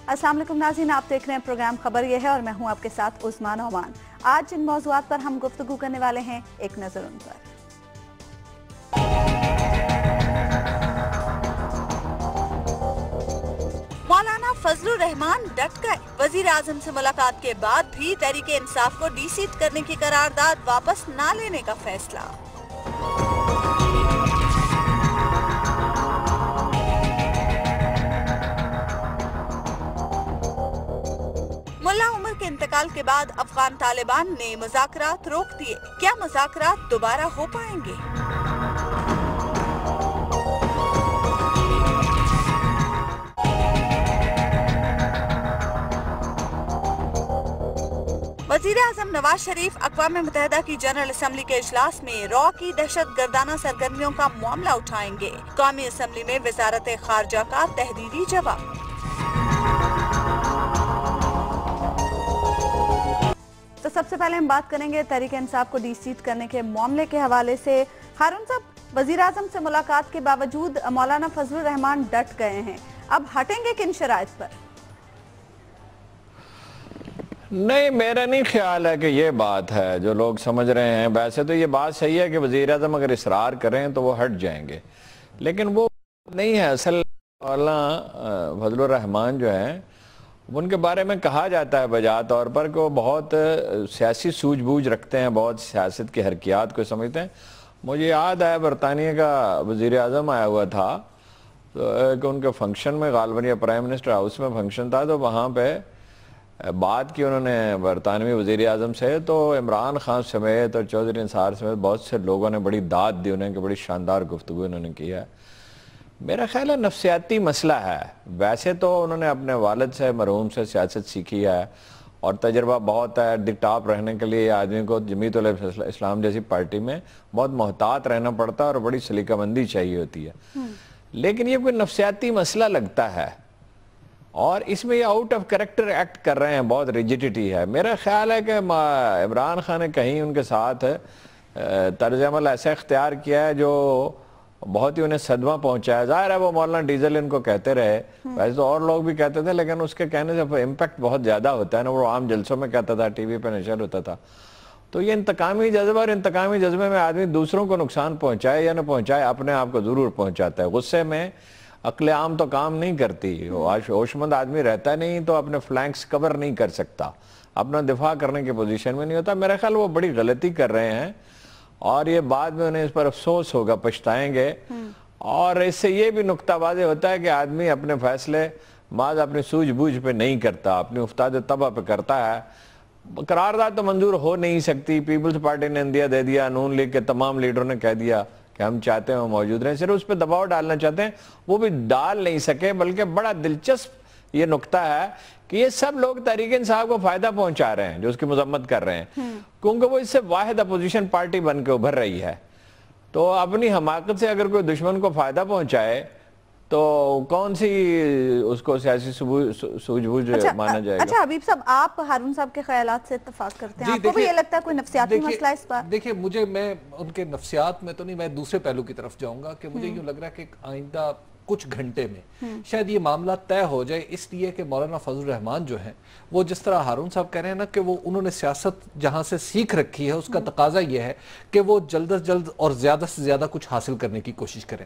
अस्सलाम वालेकुम नाज़रीन, आप देख रहे हैं प्रोग्राम खबर ये है और मैं हूं आपके साथ उस्मान ओमान। आज जिन मौज़ूआत पर हम गुफ्तगू करने वाले हैं, एक नज़र उन पर। मौलाना फजलुर रहमान डट गए। वजीर आजम से मुलाकात के बाद भी तहरीक इंसाफ को डीसीट करने की करारदाद वापस न लेने का फैसला। मुल्ला उमर के इंतकाल के बाद अफगान तालिबान ने मुज़ाकरात रोक दिए। क्या मुज़ाकरात दोबारा हो पाएंगे? वज़ीर आज़म नवाज शरीफ अक़वाम मुत्तहिदा की जनरल असम्बली के इजलास में रॉ की दहशत गर्दाना सरगर्मियों का मामला उठाएंगे। कौमी असम्बली में वज़ारत ख़ारजा का तहरीरी जवाब। तो सबसे पहले हम बात करेंगे तहरीक इंसाफ को डीसीट करने के मामले के हवाले से। हारून साहब, वज़ीर आज़म से मुलाकात के बावजूद मौलाना फजलुर रहमान डट गए हैं, अब हटेंगे किन शराइत पर? नहीं, मेरा नहीं ख्याल है कि ये बात है जो लोग समझ रहे हैं। वैसे तो ये बात सही है कि वज़ीर आज़म अगर इसरार करें तो वो हट जाएंगे, लेकिन वो नहीं है। असल मौलाना फजलुर रहमान जो हैं, उनके बारे में कहा जाता है बजा तौर पर कि वो बहुत सियासी सूझबूझ रखते हैं, बहुत सियासत की हरकियात को समझते हैं। मुझे याद है बरतानिया का वज़ीर आज़म आया हुआ था तो कि उनके फंक्शन में, गालिबन या प्राइम मिनिस्टर हाउस में फंक्शन था, तो वहाँ पे बात की उन्होंने बरतानवी वज़ीर आज़म से, तो इमरान खान समेत और चौधरी निसार समेत बहुत से लोगों ने बड़ी दाद दी उन्हें कि बड़ी शानदार गुफ्तगू उन्होंने की है। मेरा ख्याल है नफ्सियाती मसला है। वैसे तो उन्होंने अपने वालिद से, मरहूम से सियासत सीखी है और तजर्बा बहुत है। द टॉप रहने के लिए आदमी को जमीयत उल इस्लाम जैसी पार्टी में बहुत मोहतात रहना पड़ता है और बड़ी सलीकामंदी चाहिए होती है। लेकिन ये कोई नफ्सियाती मसला लगता है और इसमें ये आउट ऑफ कैरेक्टर एक्ट कर रहे हैं, बहुत रिजिडिटी है। मेरा ख्याल है कि इमरान खान ने कहीं उनके साथ तर्ज अमल ऐसा इख्तियार किया है जो बहुत ही उन्हें सदमा पहुंचाया। जाहिर है वो मौलाना डीजल इनको कहते रहे, वैसे तो और लोग भी कहते थे, लेकिन उसके कहने से इम्पैक्ट बहुत ज़्यादा होता है ना। वो आम जलसों में कहता था, टीवी पे नशर होता था। तो ये इंतकामी जज्बा, और इंतकामी जज्बे में आदमी दूसरों को नुकसान पहुंचाए या ना पहुंचाए, अपने आप को ज़रूर पहुंचाता है। गुस्से में अक्ल आम तो काम नहीं करती। होशमंद आदमी रहता नहीं तो अपने फ्लैंक्स कवर नहीं कर सकता, अपना दिफा करने की पोजीशन में नहीं होता। मेरा ख्याल वो बड़ी गलती कर रहे हैं और ये बाद में उन्हें इस पर अफसोस होगा, पछताएंगे। और इससे ये भी नुक्ता वाज़े होता है कि आदमी अपने फैसले माज अपनी सूझबूझ पे नहीं करता, अपनी उफ्ताद तबा पे करता है। करारदाद तो मंजूर हो नहीं सकती। पीपल्स पार्टी ने इंदिया दे दिया, नून लीग के तमाम लीडरों ने कह दिया कि हम चाहते हैं वो मौजूद रहें, सिर्फ उस पर दबाव डालना चाहते हैं, वो भी डाल नहीं सके। बल्कि बड़ा दिलचस्प ये नुक्ता है कि ये सब लोग तहरीक इंसाफ को फायदा पहुंचा रहे हैं जो उसकी मजम्मत कर रहे हैं, क्योंकि वो इससे वाहिद अपोजिशन पार्टी बन के उभर रही है। तो अपनी हमाकत से अगर कोई दुश्मन को फायदा पहुंचाए तो कौन सी उसको सियासी सूझबूझ माना जाएगा? अच्छा हबीब साहब, आप हारून साहब के ख्यालात से इत्तेफाक करते हैं? आपको भी ये लगता है कोई नफ्सियाती मसला इस पर? देखिए, मैं उनके नफ्सियात में तो नहीं, मैं दूसरे पहलू की तरफ जाऊंगा कि मुझे यूं लग रहा है कि आइंदा कुछ घंटे में शायद ये मामला तय हो जाए, इसलिए कि मौलाना फजलुर रहमान जो हैं, वो जिस तरह हारून साहब कह रहे हैं ना कि वो उन्होंने सियासत जहां से सीख रखी है, उसका तकाजा ये है कि वो जल्द से जल्द और ज्यादा से ज्यादा कुछ हासिल करने की कोशिश करें।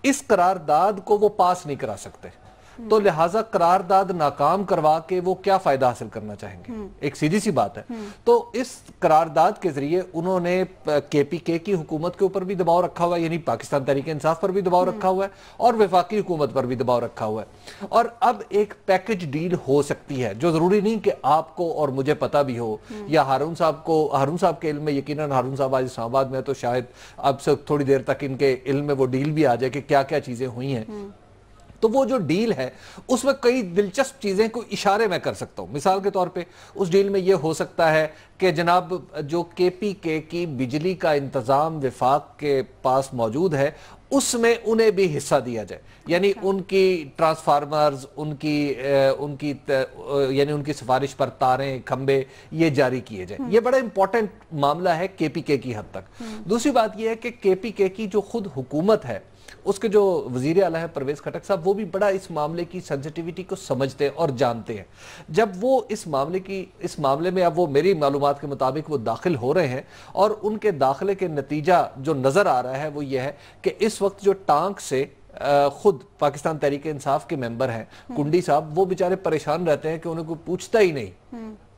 इस करारदाद को वो पास नहीं करा सकते, तो लिहाजा करारदाद नाकाम करवा के वो क्या फायदा हासिल करना चाहेंगे? एक सीधी सी बात है। तो इस करारदाद के जरिए उन्होंने केपीके की हुकूमत के ऊपर भी दबाव रखा हुआ है, यानी पाकिस्तान तहरीक इंसाफ पर भी दबाव रखा हुआ है और वफाकी हुकूमत पर भी दबाव रखा हुआ है। और अब एक पैकेज डील हो सकती है जो जरूरी नहीं कि आपको और मुझे पता भी हो या हारून साहब के इल्म में। यकीनन हारून साहब आज इस्लामाबाद में, तो शायद अब से थोड़ी देर तक इनके इल्म में वो डील भी आ जाए कि क्या क्या चीजें हुई हैं। तो वो जो डील है उसमें कई दिलचस्प चीजें को इशारे में कर सकता हूं। मिसाल के तौर पे उस डील में ये हो सकता है कि जनाब जो केपीके की बिजली का इंतजाम विफाक के पास मौजूद है उसमें उन्हें भी हिस्सा दिया जाए, यानी उनकी ट्रांसफार्मर्स, यानी उनकी सिफारिश पर तारें, खंबे ये जारी किए जाए। ये बड़ा इंपॉर्टेंट मामला है केपीके की हद तक। दूसरी बात यह है कि केपीके की जो खुद हुकूमत है उसके जो वजीर आला है परवेज खटक साहब, वो भी बड़ा इस मामले की सेंसिटिविटी को समझते हैं और जानते हैं। जब वो इस मामले में अब वो मेरी मालूमात के मुताबिक वो दाखिल हो रहे हैं और उनके दाखिले के नतीजा जो नजर आ रहा है वो ये है कि इस वक्त जो टांक से खुद पाकिस्तान तहरीक इंसाफ के मेंबर हैं कुंडी साहब, वो बेचारे परेशान रहते हैं कि उन्हें कोई पूछता ही नहीं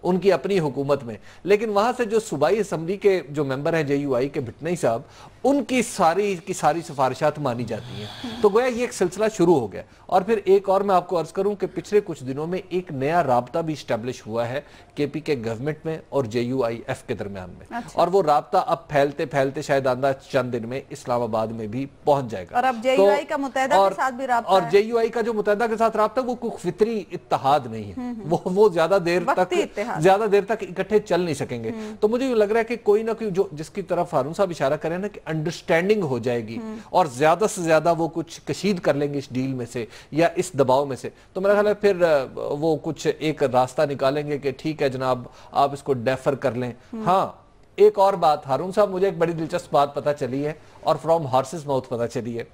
उनकी अपनी हुकूमत में। लेकिन वहां से जो सूबाई असम्बली के जो मेंबर हैं JUI के भिटनई साहब, उनकी सारी की सारी सिफारिशात मानी जाती हैं। तो गोया ये एक सिलसिला शुरू हो गया। और फिर एक और मैं आपको अर्ज करूं कि पिछले कुछ दिनों में एक नया राब्ता भी स्टैब्लिश हुआ है KP के गवर्नमेंट में और JUIF के दरमियान में। अच्छा। और वो राब्ता अब फैलते फैलते शायद आंदा चंद दिन में इस्लामाबाद में भी पहुंच जाएगा। और अब JUI का मुत्तहिदा के साथ भी राब्ता और JUI का जो मुत्तहिदा के साथ राब्ता वो कोई फितरी इत्तेहाद नहीं है, वो ज्यादा देर तक इकट्ठे चल नहीं सकेंगे। तो मुझे यूं लग रहा है कि कोई ना कोई जो जिसकी तरफ हारून साहब इशारा करें ना कि अंडरस्टैंडिंग हो जाएगी और ज्यादा से ज्यादा वो कुछ कशीद कर लेंगे इस डील में से या इस दबाव में से, तो मेरा ख्याल है फिर वो कुछ एक रास्ता निकालेंगे कि ठीक है जनाब आप इसको डेफर कर लें। हाँ, एक और बात हारून साहब, मुझे एक बड़ी दिलचस्प बात पता चली है और फ्रॉम हॉर्सेस माउथ पता चली है,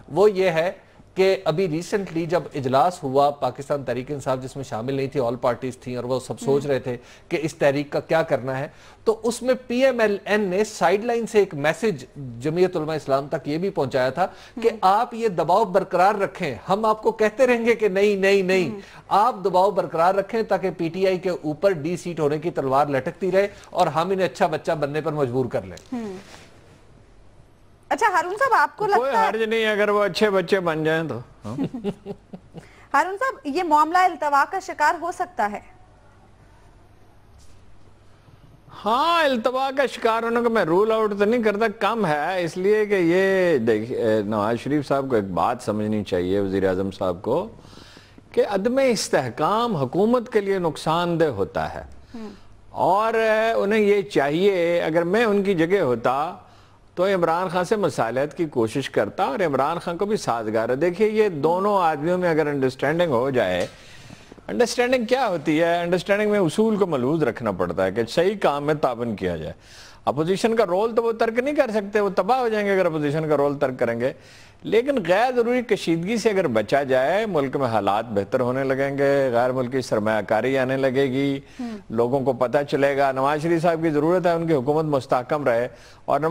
वो ये है कि अभी रिसेंटली जब इजलास हुआ पाकिस्तान तहरीक इंसाफ जिसमें शामिल नहीं थी, ऑल पार्टीज थी और वो सब सोच रहे थे कि इस तहरीक का क्या करना है, तो उसमें PMLN ने साइडलाइन से एक मैसेज जमीयत उलमा इस्लाम तक ये भी पहुंचाया था कि आप ये दबाव बरकरार रखें, हम आपको कहते रहेंगे कि नहीं नहीं नहीं, आप दबाव बरकरार रखें ताकि PTI के ऊपर D सीट होने की तलवार लटकती रहे और हम इन्हें अच्छा बच्चा बनने पर मजबूर कर लें। अच्छा हारून साहब, आपको लगता है कोई हर्ज नहीं अगर वो अच्छे बच्चे बन जाएं तो। हारून साहब, ये मामला इल्तवा का शिकार हो सकता है? हाँ, इल्तवा का शिकार होने को मैं रूल आउट तो नहीं करता, कम है, इसलिए कि ये देखिए नवाज शरीफ साहब को एक बात समझनी चाहिए, वजीर आजम साहब को, कि अदम इस्तेहकाम हुकूमत के लिए नुकसानदेह होता है और उन्हें ये चाहिए, अगर मैं उनकी जगह होता तो इमरान खान से मसालहत की कोशिश करता और इमरान खान को भी साजगार है। देखिए ये दोनों आदमियों में अगर अंडरस्टैंडिंग हो जाए, अंडरस्टैंडिंग क्या होती है, अंडरस्टैंडिंग में उसूल को मलूज रखना पड़ता है कि सही काम में ताबन किया जाए। अपोजिशन का रोल तो वो तर्क नहीं कर सकते, वो तबाह हो जाएंगे अगर अपोजिशन का रोल तर्क करेंगे, लेकिन गैर जरूरी कशीदगी से अगर बचा जाए मुल्क में हालात बेहतर होने लगेंगे, गैर मुल्की सरमायाकारी आने लगेगी, लोगों को पता चलेगा। नवाज शरीफ साहब की जरूरत है उनकी हुकूमत मुस्तहकम रहे और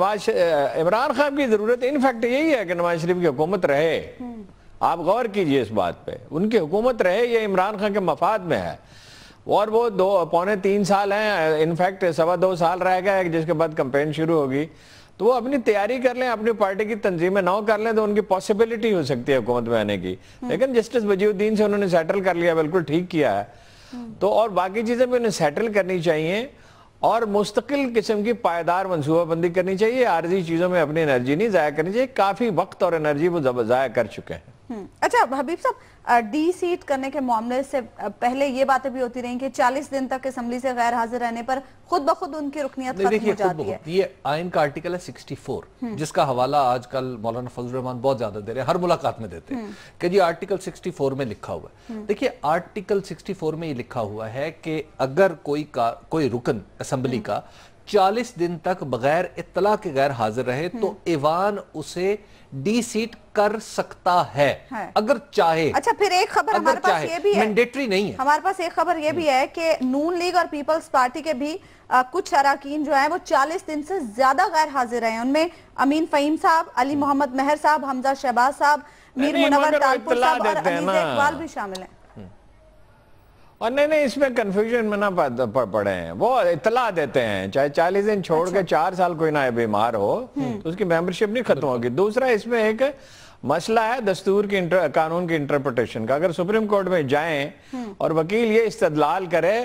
इमरान खान की जरूरत इनफैक्ट यही है कि नवाज शरीफ की हुकूमत रहे। आप गौर कीजिए इस बात पे, उनकी हुकूमत रहे, ये इमरान खान के मफाद में है। और वो 2.25 साल हैं, इनफैक्ट 2.25 साल रह गया है जिसके बाद कैंपेन शुरू होगी, तो वो अपनी तैयारी कर लें, अपनी पार्टी की तंजीमें नौ कर लें तो उनकी पॉसिबिलिटी हो सकती है हुकूमत में आने की। लेकिन जस्टिस वजीउद्दीन से उन्होंने सेटल कर लिया, बिल्कुल ठीक किया है, तो और बाकी चीजें भी उन्हें सेटल करनी चाहिए और मुस्तकिल किस्म की पायदार मनसूबाबंदी करनी चाहिए। आर्जी चीजों में अपनी एनर्जी नहीं जाया करनी चाहिए, काफी वक्त और एनर्जी वो जाया कर चुके हैं। अच्छा हबीब साहब, डी सीट करने के मामले से पहले ये बातें भी होती रही कि 40 दिन तक असेंबली से गैर हाजिर रहने पर खुद ब खुद उनकी रुकनियत खत्म हो जाती है। ये आइन का आर्टिकल है 64 जिसका हवाला आजकल मौलाना फजल रहमान बहुत ज्यादा दे रहे हैं, हर मुलाकात में देते हैं कि जी आर्टिकल 64 में लिखा हुआ है। देखिए आर्टिकल 64 में ये लिखा हुआ है कि अगर कोई रुकन असेंबली का 40 दिन तक बगैर इत्तला के गैर हाजिर रहे तो ईवान उसे डी सीट कर सकता है अगर चाहे। अच्छा फिर एक खबर हमारे पास ये भी है, मैंडेटरी नहीं है। हमारे पास एक खबर ये भी है कि नून लीग और पीपल्स पार्टी के भी कुछ अराकीन जो है वो 40 दिन से ज्यादा गैर हाजिर रहे हैं। उनमें अमीन फहीम साहब, अली मोहम्मद मेहर साहब, हमजा शहबाज साहब, मीर मुनव्वर तालपुर साहब और अनीस इकबाल भी शामिल हैं। और नहीं इसमें कंफ्यूजन में ना पड़े हैं, वो इतला देते हैं, चाहे 40 दिन छोड़ के 4 साल कोई ना बीमार हो तो उसकी मेंबरशिप नहीं खत्म होगी। दूसरा इसमें एक मसला है दस्तूर की कानून की इंटरप्रिटेशन का। अगर सुप्रीम कोर्ट में जाएं और वकील ये इस्तदलाल करे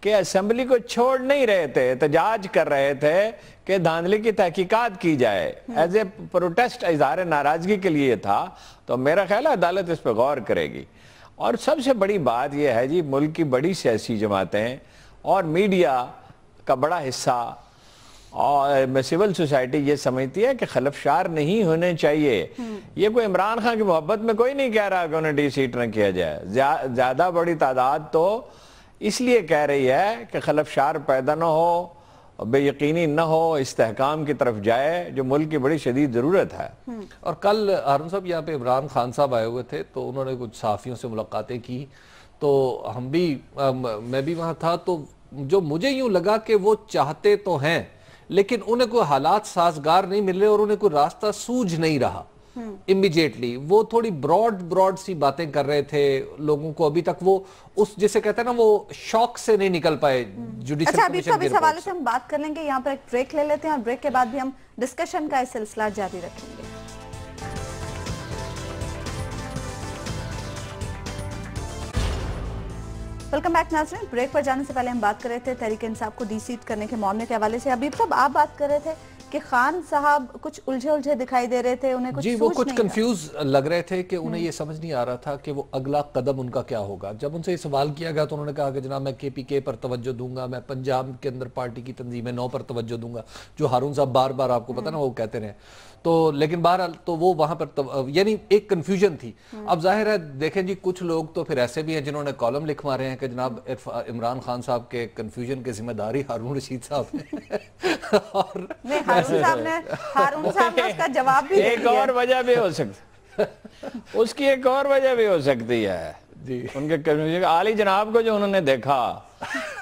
कि असेंबली को छोड़ नहीं रहे थे, एहतजाज कर रहे थे कि धांधली की तहकीकात की जाए, एज ए प्रोटेस्ट इजहार नाराजगी के लिए था, तो मेरा ख्याल है अदालत इस पर गौर करेगी। और सबसे बड़ी बात यह है जी, मुल्क की बड़ी सियासी जमातें और मीडिया का बड़ा हिस्सा और सिविल सोसाइटी ये समझती है कि खलफशार नहीं होने चाहिए। ये कोई इमरान खान की मोहब्बत में कोई नहीं कह रहा कि उन्हें डी सीट न किया जाए, ज्यादा बड़ी तादाद तो इसलिए कह रही है कि खलफशार पैदा ना हो, اور بے یقینی نہ ہو، استحکام کی طرف جائے جو ملک کی بڑی شدید ضرورت ہے۔ اور کل ہارون صاحب یہاں پہ عمران خان صاحب آئے ہوئے تھے تو انہوں نے کچھ صحافیوں سے ملاقاتیں کی، تو ہم بھی میں بھی وہاں تھا، تو جو مجھے یوں لگا کہ وہ چاہتے تو ہیں لیکن انہیں کوئی حالات سازگار نہیں مل رہے اور انہیں کوئی راستہ سوجھ نہیں رہا امیجیٹلی۔ وہ تھوڑی براڈ سی باتیں کر رہے تھے لوگوں کو، ابھی تک وہ اس جسے کہتے ہیں نا وہ شوق سے نہیں نکل پائے جوڈیشل کمیشن ابھی اس حوالے سے ہم بات کر لیں گے، یہاں پر ایک بریک لے لیتے ہیں اور بریک کے بعد بھی ہم ڈسکشن کا سلسلہ جاری رکھیں گے۔ ویلکم بیک ناظرین، بریک پر جانے سے پہلے ہم بات کر رہے تھے تحریک انصاف کو ڈی سیٹ کرنے کے معاملے کے حوالے سے۔ حبیب صاحب آپ بات کر رہے تھے کہ خان صاحب کچھ الجھے دکھائی دے رہے تھے، انہیں کچھ جی وہ کچھ کنفیوز لگ رہے تھے کہ انہیں یہ سمجھ نہیں آ رہا تھا کہ وہ اگلا قدم ان کا کیا ہوگا۔ جب ان سے یہ سوال کیا گیا تو انہوں نے کہا کہ جناب میں کے پی کے پر توجہ دوں گا، میں پنجاب کے اندر پارٹی کی تنظیم 9 پر توجہ دوں گا، جو ہارون صاحب بار بار آپ کو پتہ نا وہ کہتے رہے، تو لیکن بہرحال تو وہ وہاں پر یعنی ایک کنفیوژن تھی۔ اب ظاہر ہے دیکھیں جی کچھ لوگ تو پھر ایسے بھی ہیں جنہوں نے کالم لکھوا رہے ہیں کہ جناب عمران خان صاحب کے کنفیوژن کے ذمہ داری ہارون رشید صاحب نے، اور ہارون صاحب نے اس کا جواب بھی ایک اور وجہ بھی ہو سکتی، اس کی ایک اور وجہ بھی ہو سکتی ہے جی ان کے کنفیوژن۔ عالی جناب کو جو انہوں نے دیکھا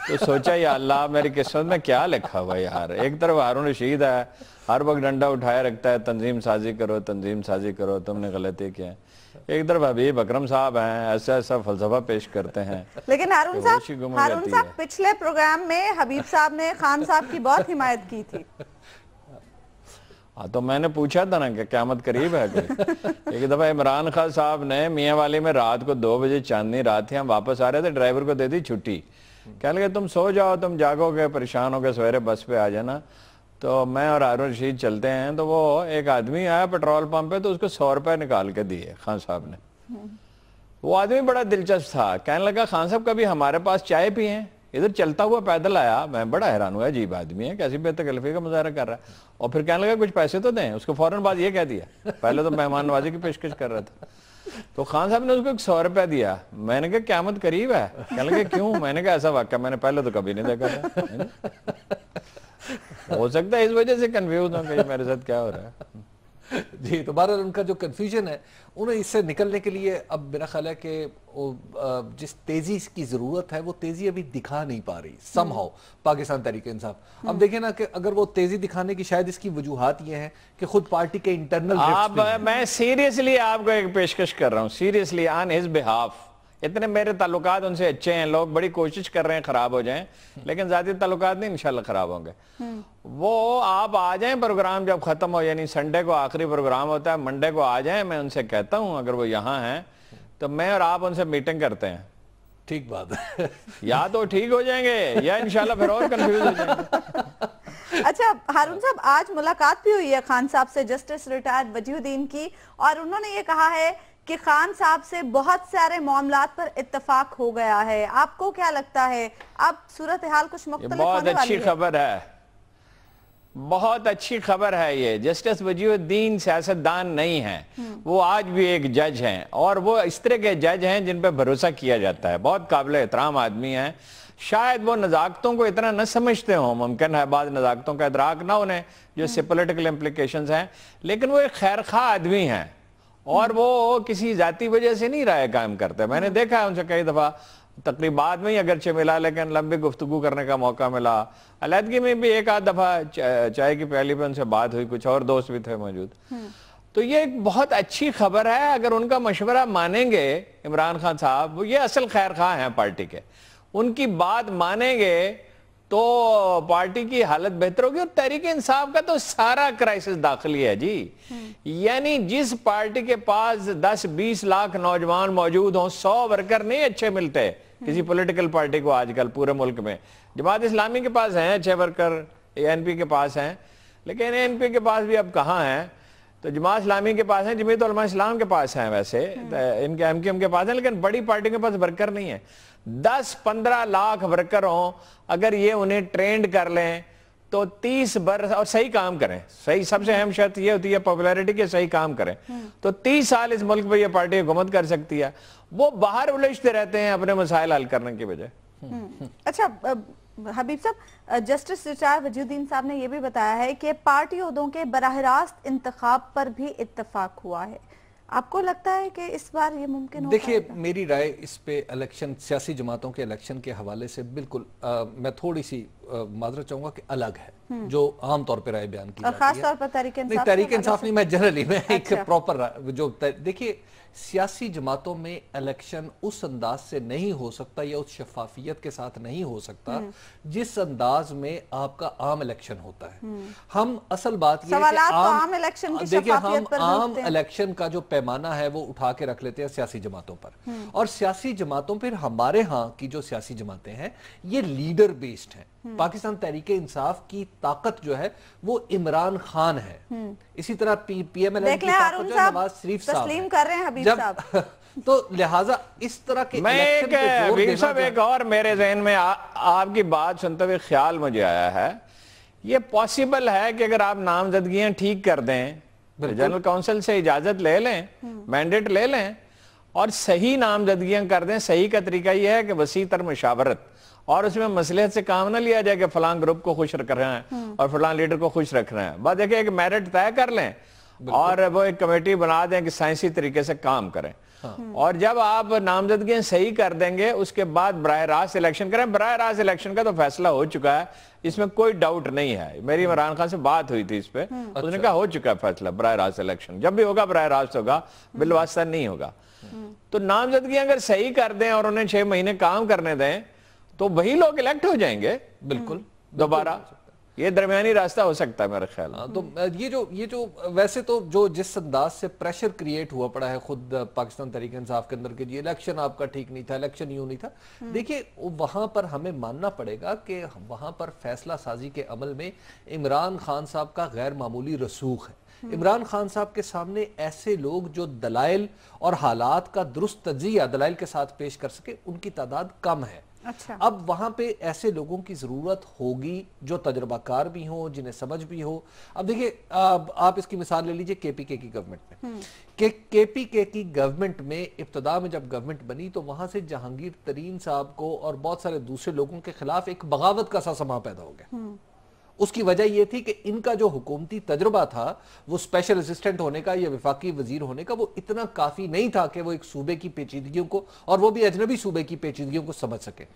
تو سوچا یا اللہ میری قسمت میں کیا لکھا ہوا یار، ایک طرف ہارون رشید ہے ہر وقت ڈنڈا اٹھائے رکھتا ہے تنظیم سازی کرو تنظیم سازی کرو، تم نے غلطی کی ہے، ایک طرف حبیب اکرم صاحب ہیں ایسا ایسا فلسفہ پیش کرتے ہیں۔ لیکن ہارون صاحب پچھلے پروگرام میں حبیب صاحب نے خان صاحب کی بہت حمایت کی تھی۔ ہاں تو میں نے پوچھا تھا نا کہ قیامت قریب ہے کوئی۔ ایک دفعہ عمران خان صاحب نے میاں والی میں رات کو 2 بجے چاندنی رات تھی، ہم واپس آ رہے تھے، ڈرائیور کو دے دی چھٹی، کہنے لگے تم سو جاؤ، تم جاگو گے پریشان ہو گئے سویرے بس پہ آ جانا۔ تو میں اور ہارون رشید چلتے ہیں تو وہ ایک آدمی آیا پیٹرول پمپ پہ تو اس کو 100 روپے نکال کے دیے خان صاحب نے۔ وہ آدمی بڑا دلچسپ تھا، کہنے لگا خان صاحب کبھی ہمارے پاس چائے پیئے؟ ادھر چلتا ہوا پیدل آیا، میں بڑا حیران ہوا، عجیب آدمی ہے کیسی بے تکلفی کا مظاہرہ کر رہا ہے، اور پھر کہنے لگا کچھ پیسے تو دیں، اس کو فوراً بعد یہ کہہ دیا، پہلے تو مہمان نوازی کی پیشکش کر رہا تھا، تو خان صاحب نے اس کو 100 روپے دیا۔ میں نے کہا قیامت قریب ہے؟ کہنے لگے کیوں؟ میں نے کہا ایسا واقعہ میں نے پہلے تو کبھی نہیں دیکھا تھا۔ ہو سکتا ہے اس وجہ سے کنفیوز ہوں کہ میرے ساتھ کیا ہو رہا ہے۔ جی تو بہرحال ان کا جو کنفیوژن ہے انہیں اس سے نکلنے کے لیے اب میرا خیال ہے کہ جس تیزی کی ضرورت ہے وہ تیزی ابھی دکھا نہیں پا رہی سم ہاؤ پاکستان تحریک انصاف۔ اب دیکھیں نا کہ اگر وہ تیزی دکھانے کی شاید اس کی وجوہات یہ ہیں کہ خود پارٹی کے انٹرنل میں سیریسلی آپ کو ایک پیشکش کر رہا ہوں، سیریسلی آن ہز بہاف، اتنے میرے تعلقات ان سے اچھے ہیں، لوگ بڑی کوشش کر رہے ہیں خراب ہو جائیں، لیکن ذاتی تعلقات نہیں انشاءاللہ خراب ہوں گے۔ وہ آپ آ جائیں پروگرام جب ختم ہو، یعنی سنڈے کو آخری پروگرام ہوتا ہے، منڈے کو آ جائیں، میں ان سے کہتا ہوں اگر وہ یہاں ہیں تو میں اور آپ ان سے میٹنگ کرتے ہیں۔ ٹھیک بات ہے، یا تو ٹھیک ہو جائیں گے یا انشاءاللہ پھر اور کنفیوز ہو جائیں گے۔ اچھا ہارون صاحب، آج ملاقات بھی ہوئی ہے خان صاحب سے جسٹس ریٹائرڈ وجیہ الدین کی، اور انہوں نے یہ کہا ہے کہ خان صاحب سے بہت سارے معاملات پر اتفاق ہو گیا ہے۔ آپ کو کیا لگتا ہے اب صورتحال کچھ مختلف ہونے والی ہے؟ بہت اچھی خبر ہے، بہت اچھی خبر ہے یہ۔ جسٹس وجیہ الدین سیاستدان نہیں ہیں، وہ آج بھی ایک جج ہیں، اور وہ اس طرح کے جج ہیں جن پہ بھروسہ کیا جاتا ہے، بہت قابل احترام آدمی ہیں۔ شاید وہ نزاکتوں کو اتنا نہ سمجھتے ہوں، ممکن ہے بعض نزاکتوں کا ادراک نہ انہیں جو سے پولیٹیکل امپلیکیشنز ہیں، لیکن وہ ایک خیرخواہ آدمی ہیں اور وہ کسی ذاتی وجہ سے نہیں رائے قائم کرتے۔ میں نے دیکھا ہے ان سے کئی دفعہ تقریبات میں ہی اگرچہ ملا، لیکن لمبی گفتگو کرنے کا موقع ملا، علیحدگی میں بھی ایک آدھ دفعہ چائے کی پیالی پہ ان سے بات ہوئی، کچھ اور دوست بھی تھے موجود۔ تو یہ ایک بہت اچھی خبر ہے، اگر ان کا مشورہ مانیں گے عمران خان صاحب، وہ یہ اصل خیرخواہ ہیں پارٹی کے، ان کی بات مانیں گے تو پارٹی کی حالت بہتر ہوگی۔ اور تحریک انصاف کا تو سارا کرائسس داخلی ہے جی، یعنی جس پارٹی کے پاس 10-20 لاکھ نوجوان موجود ہوں، 100 ورکر نہیں اچھے ملتے کسی پولیٹیکل پارٹی کو آج کل پورے ملک میں۔ جماعت اسلامی کے پاس ہیں 6 ورکر، ANP کے پاس ہیں، لیکن ANP کے پاس بھی اب کہاں ہیں، تو جماعت اسلامی کے پاس ہیں، جمعیت علماء اسلام کے پاس ہیں، ویسے ان کے MQM کے پاس ہیں، لیکن بڑی پارٹی کے پاس ورکر نہیں ہے۔ 10-15 لاکھ ورکر ہوں، اگر یہ انہیں ٹرینڈ کر لیں تو 30 برس اور صحیح کام کریں، صحیح سب سے اہم شرط یہ ہوتی ہے پاپولیرٹی کے، صحیح کام کریں تو 30 سال اس ملک میں یہ پارٹی حکومت کر سکتی ہے۔ وہ باہر الجھتے رہتے ہیں اپنے مسائل حل کرنے کی وجہ۔ اچھا हबीब साहब, जस्टिस रिटायर वजीउद्दीन साहब ने यह भी बताया है कि पार्टी ओहदों के बराह रास्त इंतखाब पर भी इत्तफाक हुआ है। आपको लगता है कि इस बार ये मुमकिन हो देखिए, पाएगा? मेरी राय इस पे इलेक्शन, सियासी जमातों के इलेक्शन के हवाले से बिल्कुल मैं थोड़ी सी माजरत चाहूंगा कि अलग है जो आम तौर पे राय बयान की और जाती खास है। तौर पर तहरीक इंसाफ तहरीक इंसाफ नहीं, मैं जनरली मैं एक अच्छा। प्रॉपर जो देखिए, सियासी जमातों में इलेक्शन उस अंदाज से नहीं हो सकता या उस शफाफियत के साथ नहीं हो सकता जिस अंदाज में आपका आम इलेक्शन होता है। हम असल बात ये है कि आम इलेक्शन की देखिए, शफाफियत हम पर भी आम उठते हैं। इलेक्शन का जो पैमाना है वो उठा के रख लेते हैं सियासी जमातों पर, और सियासी जमातों पर हमारे यहाँ की जो सियासी जमातें हैं ये लीडर बेस्ड हैं। पाकिस्तान तहरीक इंसाफ की ताकत जो है वो इमरान खान है, इसी तरह पीएमएल की ताकत जो नवाज शरीफ साहब तस्लीम कर रहे हैं हबीब जब साहब। तो लिहाजा इस तरह के मैं इलेक्शन पे जोर हबीब देना साहब, एक और मेरे जहन में आपकी बात सुनते हुए ख्याल मुझे आया है, ये पॉसिबल है कि अगर आप नामजदगियां ठीक कर दें, जनरल काउंसिल से इजाजत ले लें, मैंडेट ले लें और सही नामजदगियां कर दें। सही का तरीका यह है कि वसी तर मशावरत, और उसमें मसलहत से काम ना लिया जाए कि फलां ग्रुप को खुश रख रहे हैं और फलां लीडर को खुश रख रहे हैं। बस देखिए, एक मेरिट तय कर लें और वो एक कमेटी बना दें कि साइंसी तरीके से काम करें। और जब आप नामजदगियां सही कर देंगे उसके बाद बराह रास्त इलेक्शन करें। बराह रास्त इलेक्शन का तो फैसला हो चुका है, इसमें कोई डाउट नहीं है। मेरी इमरान खान से बात हुई थी इस पे, उसने कहा हो चुका है फैसला, बराह रास्त इलेक्शन जब भी होगा बराह रास्त होगा, बिलवास्ता नहीं होगा। तो नामजदगियां अगर सही कर दें और उन्हें 6 महीने काम करने दें तो वही लोग इलेक्ट हो जाएंगे बिल्कुल दोबारा। ये दरमियानी रास्ता हो सकता है मेरे ख्याल में। तो ये जो वैसे तो जो जिस अंदाज से प्रेशर क्रिएट हुआ पड़ा है खुद पाकिस्तान तहरीक इंसाफ के अंदर के, जी इलेक्शन आपका ठीक नहीं था, इलेक्शन यूं नहीं था, देखिए वहां पर हमें मानना पड़ेगा कि वहां पर फैसला साजी के अमल में इमरान खान साहब का गैर मामूली रसूख है। इमरान खान साहब के सामने ऐसे लोग जो दलाइल और हालात का दुरुस्त तज्जिया दलाइल के साथ पेश कर सके, उनकी तादाद कम है। अच्छा। अब वहां पे ऐसे लोगों की जरूरत होगी जो तजर्बाकार भी हो, जिन्हें समझ भी हो। अब देखिए, आप इसकी मिसाल ले लीजिए केपीके की गवर्नमेंट में। केपीके की गवर्नमेंट में इब्तदा में जब गवर्नमेंट बनी तो वहां से जहांगीर तरीन साहब को और बहुत सारे दूसरे लोगों के खिलाफ एक बगावत का सा समा पैदा हो गया। उसकी वजह यह थी कि इनका जो हुकूमती तजुर्बा था वो स्पेशल असिस्टेंट होने का या विफाकी वजीर होने का वो इतना काफी नहीं था कि वो एक सूबे की पेचीदगियों को, और वो भी अजनबी सूबे की पेचीदगियों को समझ सके।